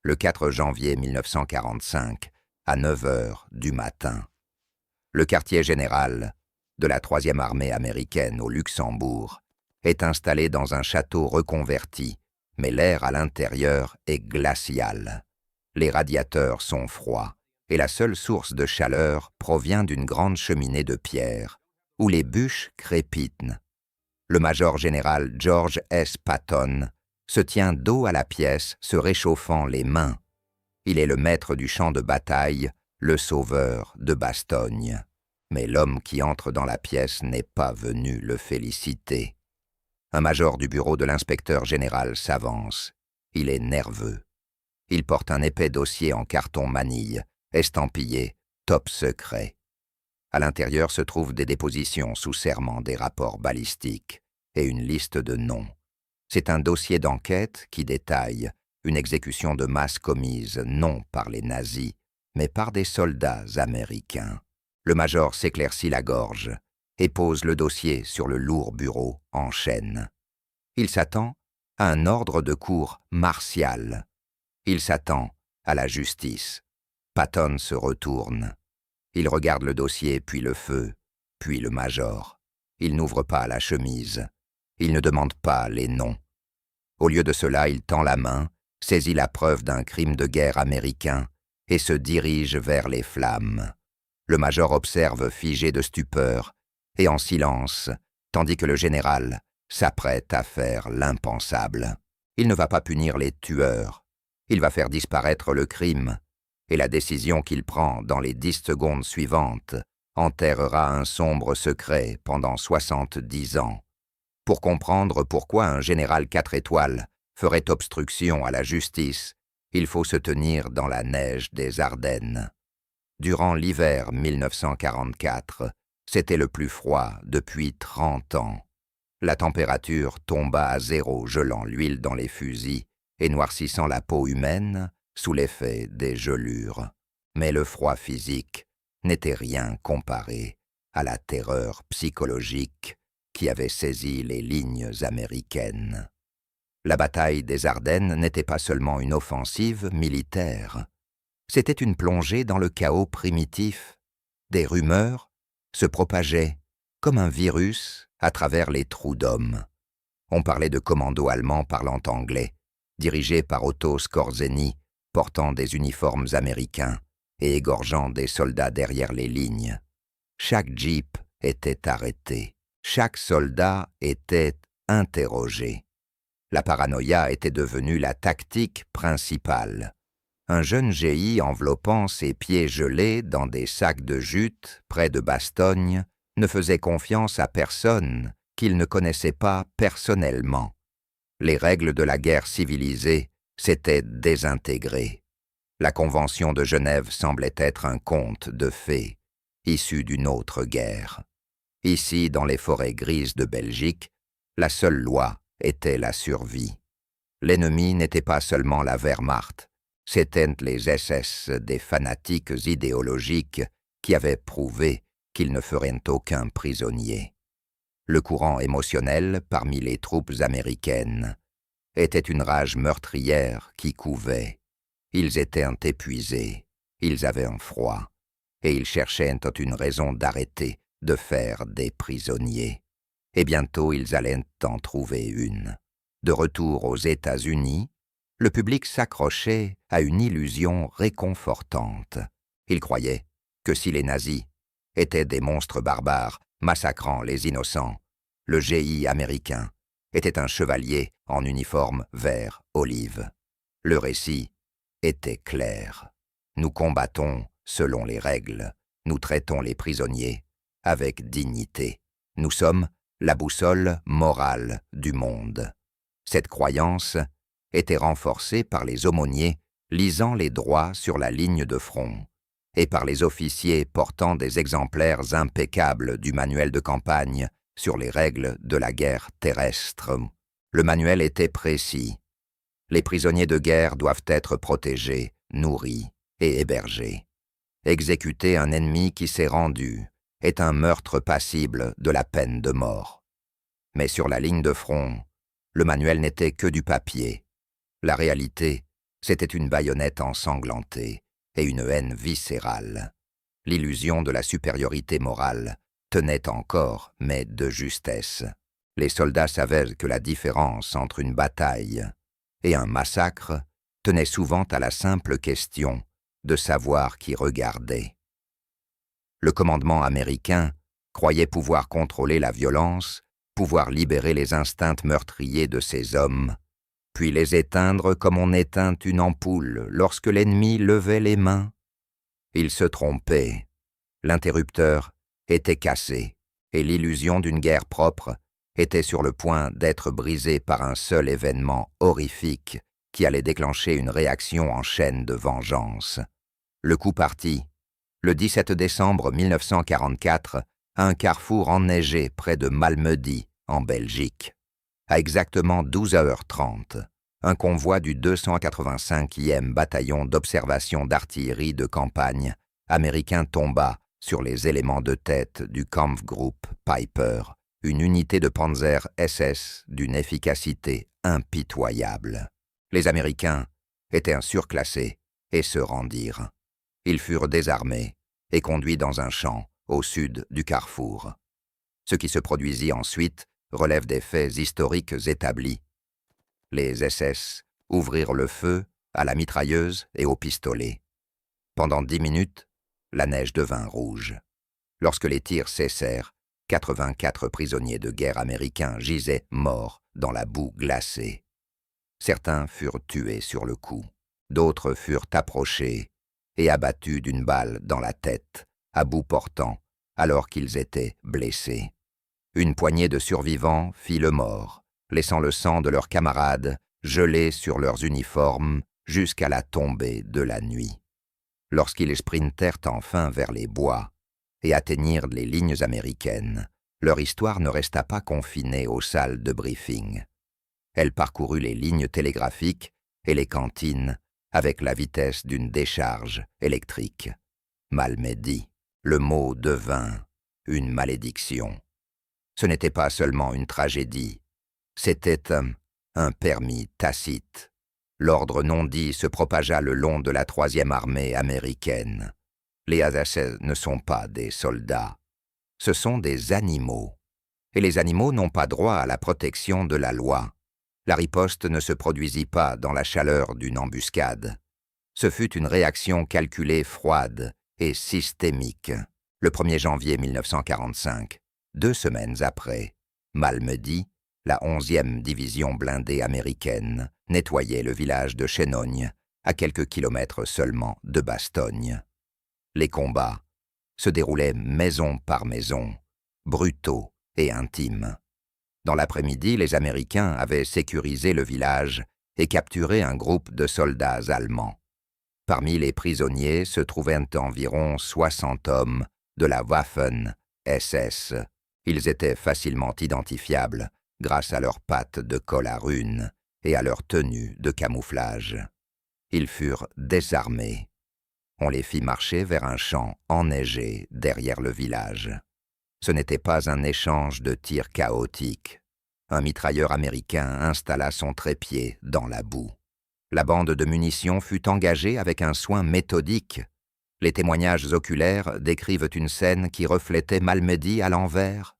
le 4 janvier 1945, à 9 heures du matin. Le quartier général de la 3e armée américaine au Luxembourg est installé dans un château reconverti, mais l'air à l'intérieur est glacial. Les radiateurs sont froids et la seule source de chaleur provient d'une grande cheminée de pierre, où les bûches crépitent. Le major général George S. Patton se tient dos à la pièce, se réchauffant les mains. Il est le maître du champ de bataille, le sauveur de Bastogne. Mais l'homme qui entre dans la pièce n'est pas venu le féliciter. Un major du bureau de l'inspecteur général s'avance. Il est nerveux. Il porte un épais dossier en carton manille, estampillé « Top secret ». À l'intérieur se trouvent des dépositions sous serment, des rapports balistiques et une liste de noms. C'est un dossier d'enquête qui détaille une exécution de masse commise non par les nazis, mais par des soldats américains. Le major s'éclaircit la gorge et pose le dossier sur le lourd bureau en chêne. Il s'attend à un ordre de cour martial. Il s'attend à la justice. Patton se retourne. Il regarde le dossier, puis le feu, puis le major. Il n'ouvre pas la chemise. Il ne demande pas les noms. Au lieu de cela, il tend la main, saisit la preuve d'un crime de guerre américain et se dirige vers les flammes. Le major observe figé de stupeur et en silence, tandis que le général s'apprête à faire l'impensable. Il ne va pas punir les tueurs. Il va faire disparaître le crime. Et la décision qu'il prend dans les 10 secondes suivantes enterrera un sombre secret pendant 70 ans. Pour comprendre pourquoi un général 4 étoiles ferait obstruction à la justice, il faut se tenir dans la neige des Ardennes. Durant l'hiver 1944, c'était le plus froid depuis 30 ans. La température tomba à 0, gelant l'huile dans les fusils et noircissant la peau humaine sous l'effet des gelures. Mais le froid physique n'était rien comparé à la terreur psychologique qui avait saisi les lignes américaines. La bataille des Ardennes n'était pas seulement une offensive militaire, c'était une plongée dans le chaos primitif. Des rumeurs se propageaient comme un virus à travers les trous d'hommes. On parlait de commandos allemands parlant anglais, dirigés par Otto Skorzeny, portant des uniformes américains et égorgeant des soldats derrière les lignes. Chaque jeep était arrêté. Chaque soldat était interrogé. La paranoïa était devenue la tactique principale. Un jeune GI enveloppant ses pieds gelés dans des sacs de jute près de Bastogne ne faisait confiance à personne qu'il ne connaissait pas personnellement. Les règles de la guerre civilisée s'étaient désintégrées. La Convention de Genève semblait être un conte de fées, issu d'une autre guerre. Ici, dans les forêts grises de Belgique, la seule loi était la survie. L'ennemi n'était pas seulement la Wehrmacht, c'étaient les SS, des fanatiques idéologiques qui avaient prouvé qu'ils ne feraient aucun prisonnier. Le courant émotionnel parmi les troupes américaines était une rage meurtrière qui couvait. Ils étaient épuisés, ils avaient un froid, et ils cherchaient une raison d'arrêter de faire des prisonniers. Et bientôt ils allaient en trouver une. De retour aux États-Unis, le public s'accrochait à une illusion réconfortante. Il croyait que si les nazis étaient des monstres barbares massacrant les innocents, le GI américain était un chevalier en uniforme vert olive. Le récit était clair. Nous combattons selon les règles, nous traitons les prisonniers avec dignité. Nous sommes la boussole morale du monde. Cette croyance était renforcée par les aumôniers lisant les droits sur la ligne de front et par les officiers portant des exemplaires impeccables du manuel de campagne sur les règles de la guerre terrestre. Le manuel était précis. Les prisonniers de guerre doivent être protégés, nourris et hébergés. Exécuter un ennemi qui s'est rendu est un meurtre passible de la peine de mort. Mais sur la ligne de front, le manuel n'était que du papier. La réalité C'était une baïonnette ensanglantée et une haine viscérale. L'illusion de la supériorité morale tenait encore, mais de justesse. Les soldats savaient que la différence entre une bataille et un massacre tenait souvent à la simple question de savoir qui regardait. Le commandement américain croyait pouvoir contrôler la violence, pouvoir libérer les instincts meurtriers de ses hommes, puis les éteindre comme on éteint une ampoule lorsque l'ennemi levait les mains. Il se trompait. L'interrupteur était cassé, et l'illusion d'une guerre propre était sur le point d'être brisée par un seul événement horrifique qui allait déclencher une réaction en chaîne de vengeance. Le coup partit, le 17 décembre 1944, à un carrefour enneigé près de Malmedy, en Belgique. À exactement 12h30, un convoi du 285e bataillon d'observation d'artillerie de campagne américain tomba sur les éléments de tête du Kampfgruppe Piper, une unité de Panzer SS d'une efficacité impitoyable. Les Américains étaient surclassés et se rendirent. Ils furent désarmés et conduits dans un champ au sud du carrefour. Ce qui se produisit ensuite relève des faits historiques établis. Les SS ouvrirent le feu à la mitrailleuse et au pistolet. Pendant 10 minutes, la neige devint rouge. Lorsque les tirs cessèrent, 84 prisonniers de guerre américains gisaient morts dans la boue glacée. Certains furent tués sur le coup, d'autres furent approchés et abattus d'une balle dans la tête, à bout portant, alors qu'ils étaient blessés. Une poignée de survivants fit le mort, laissant le sang de leurs camarades gelé sur leurs uniformes jusqu'à la tombée de la nuit. Lorsqu'ils sprintèrent enfin vers les bois et atteignirent les lignes américaines, leur histoire ne resta pas confinée aux salles de briefing. Elle parcourut les lignes télégraphiques et les cantines avec la vitesse d'une décharge électrique. Malmedy, le mot devint une malédiction. Ce n'était pas seulement une tragédie, c'était un permis tacite. L'ordre non dit se propagea le long de la 3e armée américaine. Les SS ne sont pas des soldats, ce sont des animaux. Et les animaux n'ont pas droit à la protection de la loi. La riposte ne se produisit pas dans la chaleur d'une embuscade. Ce fut une réaction calculée froide et systémique. Le 1er janvier 1945, 2 semaines après, Malmedy, la 11e division blindée américaine, nettoyait le village de Chenogne, à quelques kilomètres seulement de Bastogne. Les combats se déroulaient maison par maison, brutaux et intimes. Dans l'après-midi, les Américains avaient sécurisé le village et capturé un groupe de soldats allemands. Parmi les prisonniers se trouvaient environ 60 hommes de la Waffen-SS. Ils étaient facilement identifiables grâce à leurs pattes de colle à runes et à leur tenue de camouflage. Ils furent désarmés. On les fit marcher vers un champ enneigé derrière le village. Ce n'était pas un échange de tirs chaotiques. Un mitrailleur américain installa son trépied dans la boue. La bande de munitions fut engagée avec un soin méthodique. Les témoignages oculaires décrivent une scène qui reflétait Malmedy à l'envers.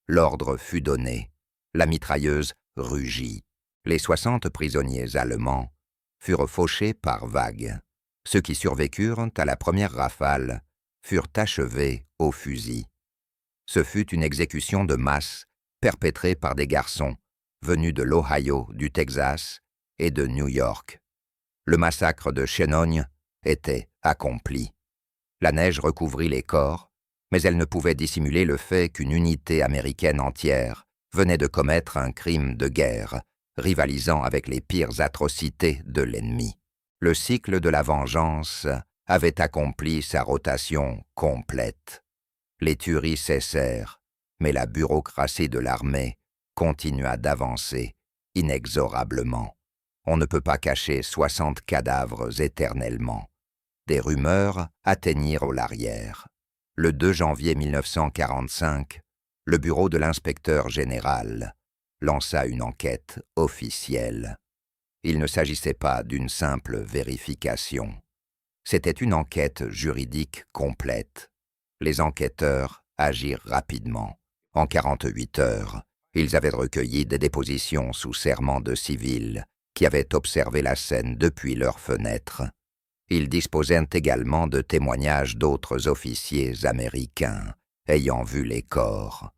L'ordre fut donné. La mitrailleuse rugit. Les 60 prisonniers allemands furent fauchés par vagues. Ceux qui survécurent à la première rafale furent achevés au fusil. Ce fut une exécution de masse perpétrée par des garçons venus de l'Ohio, du Texas et de New York. Le massacre de Chenogne était accompli. La neige recouvrit les corps, mais elle ne pouvait dissimuler le fait qu'une unité américaine entière venait de commettre un crime de guerre, rivalisant avec les pires atrocités de l'ennemi. Le cycle de la vengeance avait accompli sa rotation complète. Les tueries cessèrent, mais la bureaucratie de l'armée continua d'avancer inexorablement. On ne peut pas cacher 60 cadavres éternellement. Des rumeurs atteignirent l'arrière. Le 2 janvier 1945, le bureau de l'inspecteur général lança une enquête officielle. Il ne s'agissait pas d'une simple vérification. C'était une enquête juridique complète. Les enquêteurs agirent rapidement. En 48 heures, ils avaient recueilli des dépositions sous serment de civils qui avaient observé la scène depuis leurs fenêtres. Ils disposaient également de témoignages d'autres officiers américains ayant vu les corps.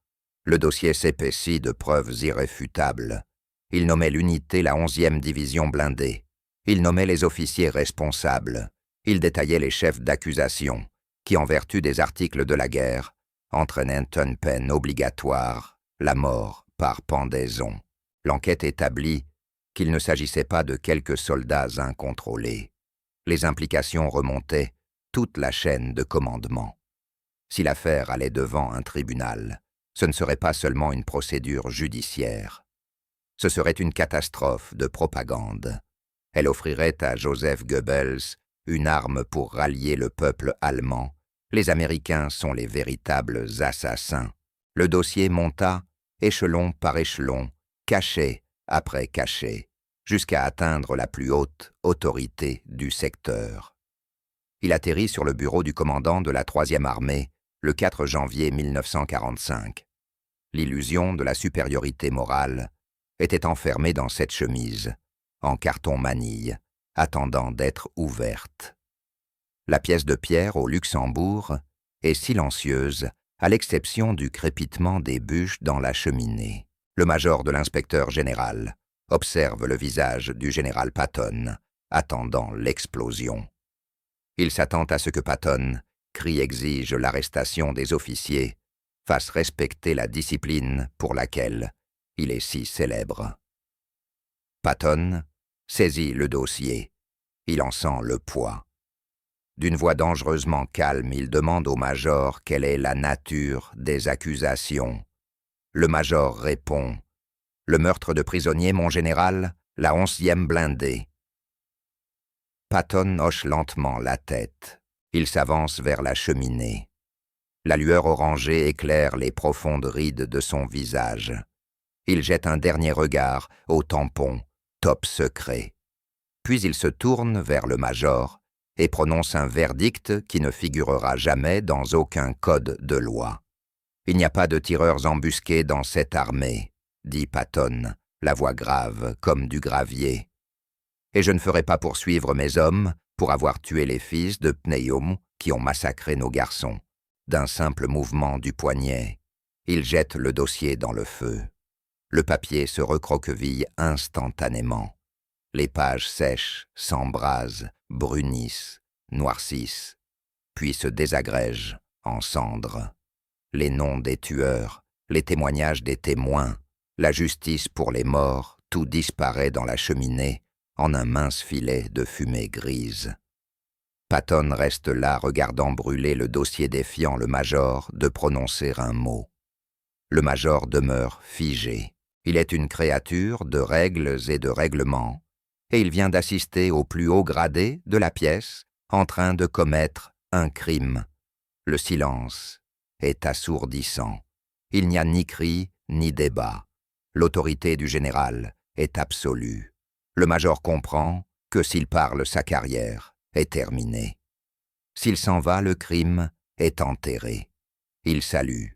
Le dossier s'épaissit de preuves irréfutables. Il nommait l'unité la 11e division blindée. Il nommait les officiers responsables. Il détaillait les chefs d'accusation qui, en vertu des articles de la guerre, entraînaient une peine obligatoire, la mort par pendaison. L'enquête établit qu'il ne s'agissait pas de quelques soldats incontrôlés. Les implications remontaient toute la chaîne de commandement. Si l'affaire allait devant un tribunal, ce ne serait pas seulement une procédure judiciaire. Ce serait une catastrophe de propagande. Elle offrirait à Joseph Goebbels une arme pour rallier le peuple allemand. Les Américains sont les véritables assassins. Le dossier monta, échelon par échelon, cachet après cachet, jusqu'à atteindre la plus haute autorité du secteur. Il atterrit sur le bureau du commandant de la 3e armée le 4 janvier 1945. L'illusion de la supériorité morale était enfermée dans cette chemise, en carton manille, attendant d'être ouverte. La pièce de pierre au Luxembourg est silencieuse, à l'exception du crépitement des bûches dans la cheminée. Le major de l'inspecteur général observe le visage du général Patton, attendant l'explosion. Il s'attend à ce que Patton, cri exige l'arrestation des officiers, fasse respecter la discipline pour laquelle il est si célèbre. Patton saisit le dossier. Il en sent le poids. D'une voix dangereusement calme, il demande au major quelle est la nature des accusations. Le major répond « Le meurtre de prisonniers, mon général, la 11e blindée. » Patton hoche lentement la tête. Il s'avance vers la cheminée. La lueur orangée éclaire les profondes rides de son visage. Il jette un dernier regard au tampon, top secret. Puis il se tourne vers le major et prononce un verdict qui ne figurera jamais dans aucun code de loi. « Il n'y a pas de tireurs embusqués dans cette armée, » dit Patton, la voix grave comme du gravier. « Et je ne ferai pas poursuivre mes hommes pour avoir tué les fils de Pneumo qui ont massacré nos garçons. » D'un simple mouvement du poignet, il jette le dossier dans le feu. Le papier se recroqueville instantanément. Les pages sèchent, s'embrasent, brunissent, noircissent, puis se désagrègent en cendres. Les noms des tueurs, les témoignages des témoins, la justice pour les morts, tout disparaît dans la cheminée en un mince filet de fumée grise. Patton reste là regardant brûler le dossier défiant le major de prononcer un mot. Le major demeure figé. Il est une créature de règles et de règlements, et il vient d'assister au plus haut gradé de la pièce en train de commettre un crime. Le silence est assourdissant. Il n'y a ni cri ni débat. L'autorité du général est absolue. Le major comprend que s'il parle, sa carrière est terminée. S'il s'en va, le crime est enterré. Il salue.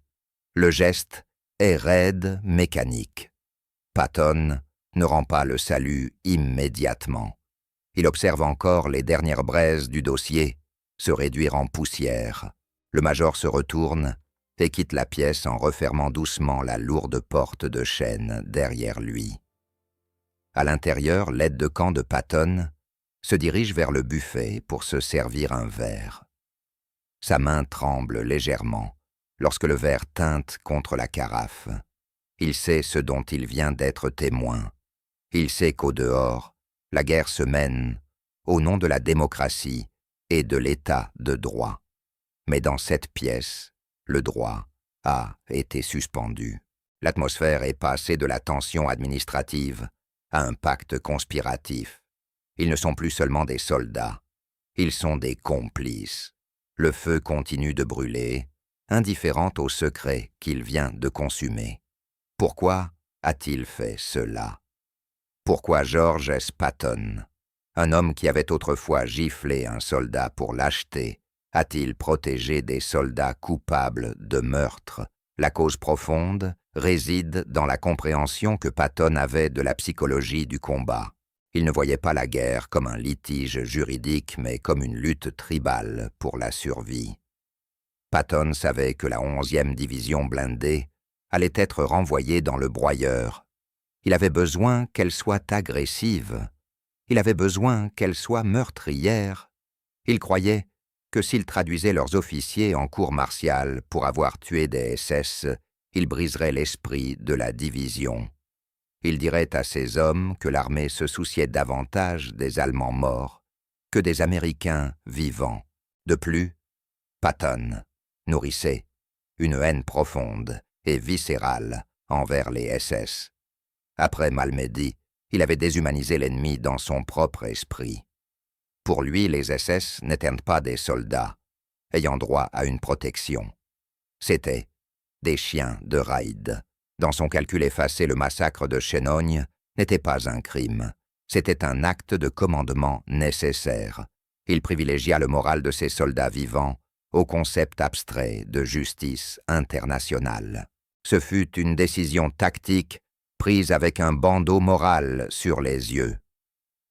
Le geste est raide, mécanique. Patton ne rend pas le salut immédiatement. Il observe encore les dernières braises du dossier se réduire en poussière. Le major se retourne et quitte la pièce en refermant doucement la lourde porte de chêne derrière lui. À l'intérieur, l'aide de camp de Patton se dirige vers le buffet pour se servir un verre. Sa main tremble légèrement lorsque le verre teinte contre la carafe. Il sait ce dont il vient d'être témoin. Il sait qu'au dehors, la guerre se mène au nom de la démocratie et de l'état de droit. Mais dans cette pièce, le droit a été suspendu. L'atmosphère est passée de la tension administrative à un pacte conspiratif. Ils ne sont plus seulement des soldats, ils sont des complices. Le feu continue de brûler, indifférent au secret qu'il vient de consumer. Pourquoi a-t-il fait cela? Pourquoi George S. Patton, un homme qui avait autrefois giflé un soldat pour lâcheté, a-t-il protégé des soldats coupables de meurtre? La cause profonde réside dans la compréhension que Patton avait de la psychologie du combat. Il ne voyait pas la guerre comme un litige juridique, mais comme une lutte tribale pour la survie. Patton savait que la 11e division blindée allait être renvoyée dans le broyeur. Il avait besoin qu'elle soit agressive. Il avait besoin qu'elle soit meurtrière. Il croyait que s'ils traduisaient leurs officiers en cour martiale pour avoir tué des SS, ils briseraient l'esprit de la division. Il dirait à ces hommes que l'armée se souciait davantage des Allemands morts que des Américains vivants. De plus, Patton nourrissait une haine profonde et viscérale envers les SS. Après Malmedy, il avait déshumanisé l'ennemi dans son propre esprit. Pour lui, les SS n'étaient pas des soldats, ayant droit à une protection. C'étaient des chiens de raid. Dans son calcul effacé, le massacre de Chenogne n'était pas un crime. C'était un acte de commandement nécessaire. Il privilégia le moral de ses soldats vivants au concept abstrait de justice internationale. Ce fut une décision tactique prise avec un bandeau moral sur les yeux.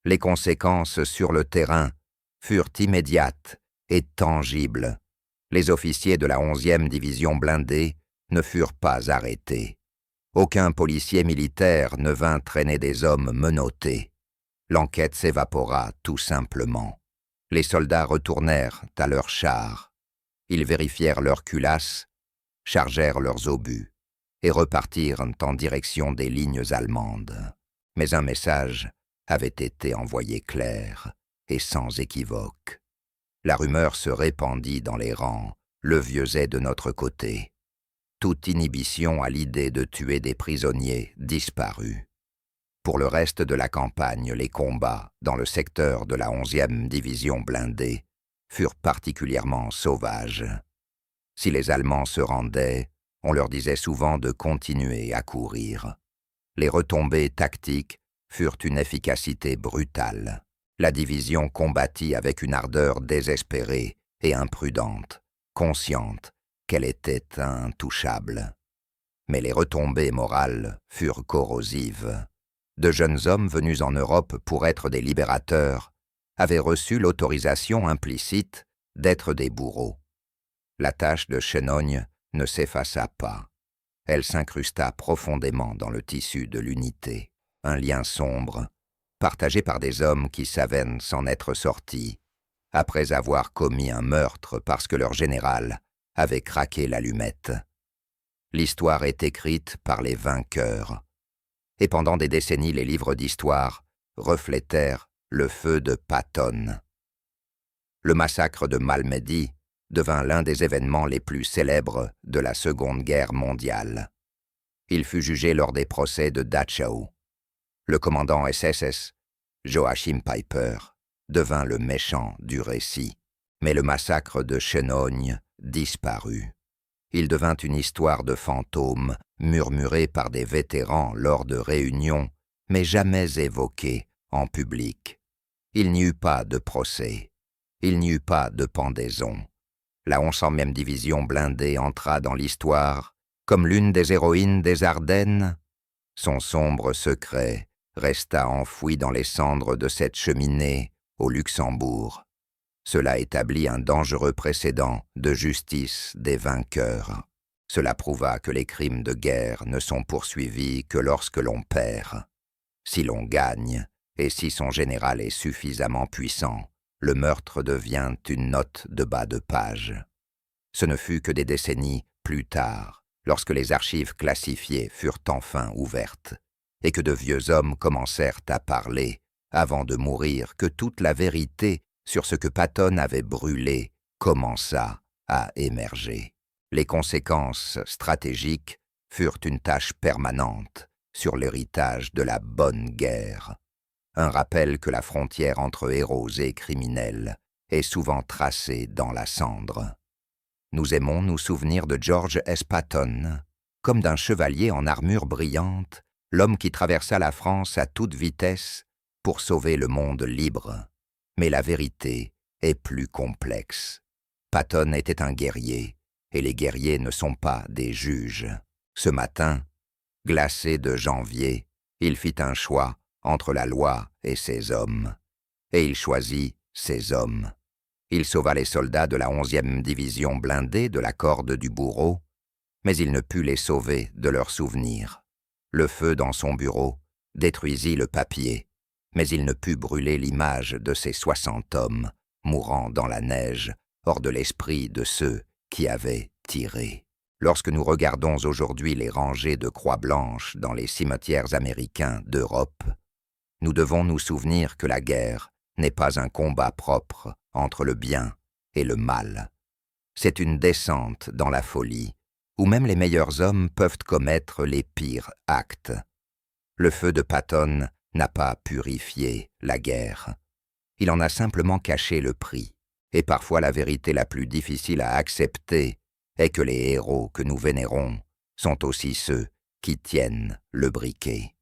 Les conséquences sur le terrain furent immédiates et tangibles. Les officiers de la 11e division blindée ne furent pas arrêtés. Aucun policier militaire ne vint traîner des hommes menottés. L'enquête s'évapora tout simplement. Les soldats retournèrent à leurs chars. Ils vérifièrent leurs culasses, chargèrent leurs obus et repartirent en direction des lignes allemandes. Mais un message avait été envoyé clair et sans équivoque. La rumeur se répandit dans les rangs, le vieux est de notre côté. Toute inhibition à l'idée de tuer des prisonniers disparut. Pour le reste de la campagne, les combats dans le secteur de la 11e division blindée furent particulièrement sauvages. Si les Allemands se rendaient, on leur disait souvent de continuer à courir. Les retombées tactiques furent une efficacité brutale. La division combattit avec une ardeur désespérée et imprudente, consciente qu'elle était intouchable. Mais les retombées morales furent corrosives. De jeunes hommes venus en Europe pour être des libérateurs avaient reçu l'autorisation implicite d'être des bourreaux. La tâche de Chenogne ne s'effaça pas. Elle s'incrusta profondément dans le tissu de l'unité. Un lien sombre, partagé par des hommes qui savaient s'en être sortis, après avoir commis un meurtre parce que leur général avait craqué l'allumette. L'histoire est écrite par les vainqueurs. Et pendant des décennies, les livres d'histoire reflétèrent le feu de Patton. Le massacre de Malmedy devint l'un des événements les plus célèbres de la Seconde Guerre mondiale. Il fut jugé lors des procès de Dachau. Le commandant SS, Joachim Peiper, devint le méchant du récit. Mais le massacre de Chenogne disparut. Il devint une histoire de fantômes, murmurée par des vétérans lors de réunions, mais jamais évoquée en public. Il n'y eut pas de procès. Il n'y eut pas de pendaison. La 11e division blindée entra dans l'histoire comme l'une des héroïnes des Ardennes. Son sombre secret resta enfoui dans les cendres de cette cheminée au Luxembourg. Cela établit un dangereux précédent de justice des vainqueurs. Cela prouva que les crimes de guerre ne sont poursuivis que lorsque l'on perd. Si l'on gagne, et si son général est suffisamment puissant, le meurtre devient une note de bas de page. Ce ne fut que des décennies plus tard, lorsque les archives classifiées furent enfin ouvertes, et que de vieux hommes commencèrent à parler, avant de mourir, que toute la vérité sur ce que Patton avait brûlé commença à émerger. Les conséquences stratégiques furent une tâche permanente sur l'héritage de la bonne guerre. Un rappel que la frontière entre héros et criminels est souvent tracée dans la cendre. Nous aimons nous souvenir de George S. Patton comme d'un chevalier en armure brillante, l'homme qui traversa la France à toute vitesse pour sauver le monde libre. Mais la vérité est plus complexe. Patton était un guerrier, et les guerriers ne sont pas des juges. Ce matin, glacé de janvier, il fit un choix entre la loi et ses hommes. Et il choisit ses hommes. Il sauva les soldats de la 11e division blindée de la corde du bourreau, mais il ne put les sauver de leurs souvenirs. Le feu dans son bureau détruisit le papier, mais il ne put brûler l'image de ces 60 hommes mourant dans la neige, hors de l'esprit de ceux qui avaient tiré. Lorsque nous regardons aujourd'hui les rangées de croix blanches dans les cimetières américains d'Europe, nous devons nous souvenir que la guerre n'est pas un combat propre entre le bien et le mal. C'est une descente dans la folie, où même les meilleurs hommes peuvent commettre les pires actes. Le feu de Patton n'a pas purifié la guerre. Il en a simplement caché le prix. Et parfois la vérité la plus difficile à accepter est que les héros que nous vénérons sont aussi ceux qui tiennent le briquet.